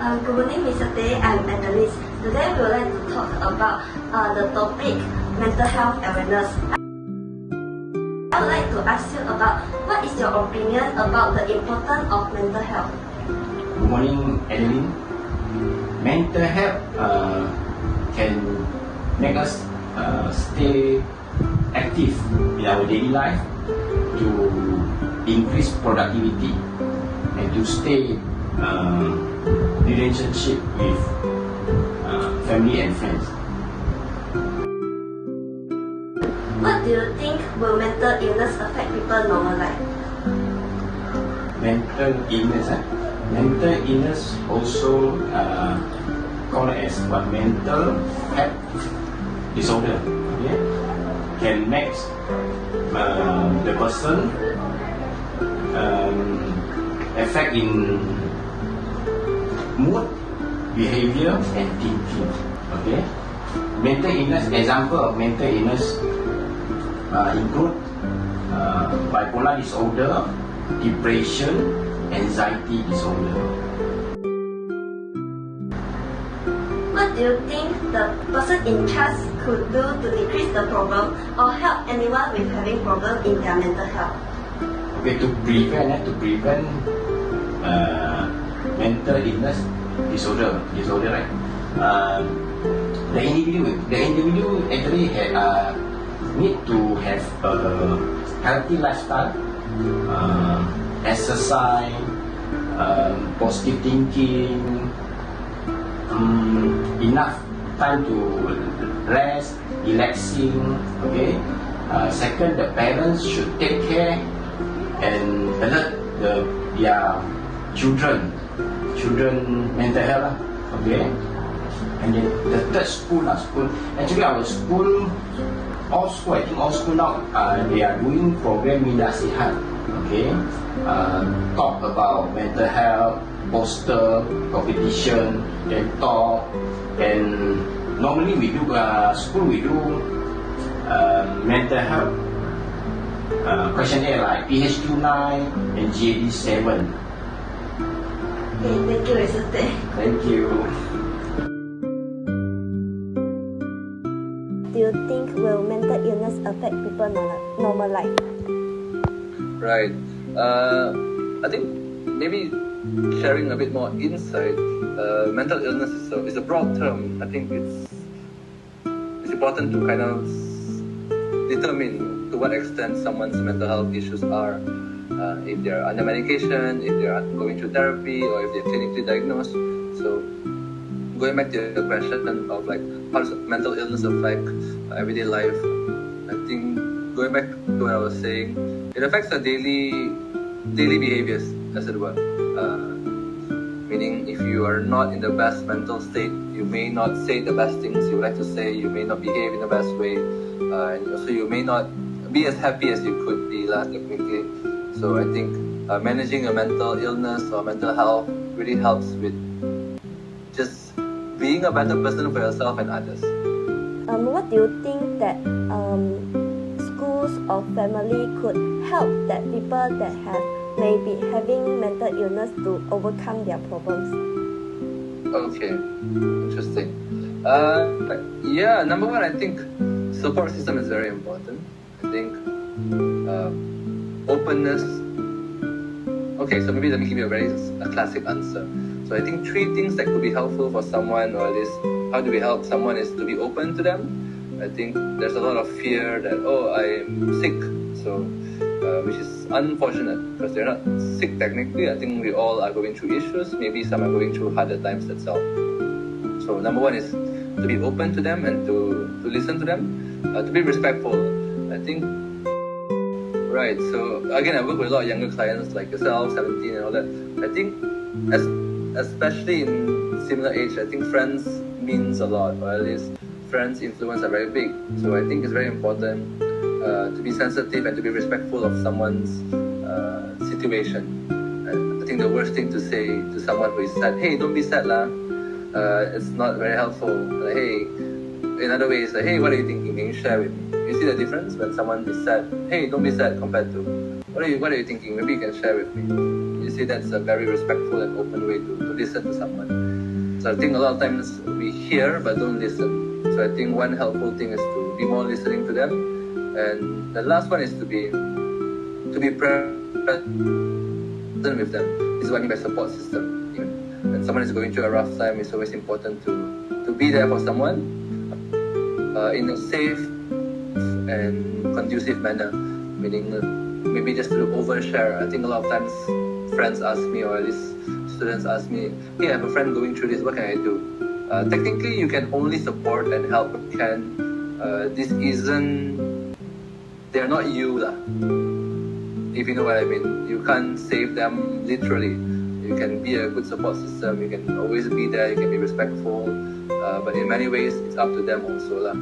Good morning, Mr. Day. I'm Annalise. Today we would like to talk about the topic mental health awareness. I would like to ask you about what is your opinion about the importance of mental health? Good morning, Adeline. Mental health can make us stay active in our daily life, to increase productivity, and to stay relationship with family and friends. What do you think will mental illness affect people normal life? Mental illness, mental illness also called as mental health disorder. Okay? Can make the person affect in mood, behavior, and thinking. Okay? Mental illness, example of mental illness include bipolar disorder, depression, anxiety disorder. What do you think the person in charge could do to decrease the problem or help anyone with having problem in their mental health? Okay, to prevent mental illness disorder, right? The individual actually need to have a healthy lifestyle, exercise, positive thinking, enough time to rest, relaxing. Okay. Second, the parents should take care and alert their children mental health. Okay. And then the third, school. Actually, our school, all school now, they are doing program Minda Sihat. Okay. Talk about mental health, poster, competition, then talk. And normally we do mental health questionnaire like PHQ-9 and GAD-7. Okay, thank you, Mr. Day. Thank you. Do you think will mental illness affect people normal life? Right. I think maybe sharing a bit more insight. Mental illness is a broad term. I think it's important to kind of determine to what extent someone's mental health issues are. If they're under medication, if they're going through therapy, or if they're clinically diagnosed. So, going back to the question of like how does mental illness affect everyday life, I think going back to what I was saying, it affects our daily behaviors, as it were. Meaning, if you are not in the best mental state, you may not say the best things you would like to say. You may not behave in the best way, and also you may not be as happy as you could be last weekly. So I think managing a mental illness or mental health really helps with just being a better person for yourself and others. What do you think that schools or family could help that people that have maybe having mental illness to overcome their problems? Okay, interesting. Number one, I think support system is very important. I think openness. Okay, so maybe let me give you a classic answer. So I think 3 things that could be helpful for someone, or at least how do we help someone, is to be open to them. I think there's a lot of fear that, I'm sick, so which is unfortunate because they're not sick technically. I think we all are going through issues. Maybe some are going through harder times themselves. So number one is to be open to them and to listen to them, to be respectful. I think, right, so again, I work with a lot of younger clients like yourself, 17 and all that. I think, especially in similar age, I think friends means a lot, or at least friends' influence are very big. So I think it's very important to be sensitive and to be respectful of someone's situation. I think the worst thing to say to someone who is sad, hey, don't be sad lah. It's not very helpful. Like, hey, in other ways, like, hey, what are you thinking? Can you share with me? You see the difference when someone is sad? Hey, don't be sad, compared to, what are you thinking? Maybe you can share with me. You see, that's a very respectful and open way to listen to someone. So I think a lot of times we hear but don't listen. So I think one helpful thing is to be more listening to them, and the last one is to be present with them. This is what I mean by support system. Even when someone is going through a rough time, it's always important to be there for someone in a safe and conducive manner. Meaning maybe just to overshare. I think a lot of times friends ask me, or at least students ask me, hey, I have a friend going through this, what can I do? Technically, you can only support and help. They're not you lah. If you know what I mean. You can't save them literally. You can be a good support system, you can always be there, you can be respectful, but in many ways, it's up to them also lah.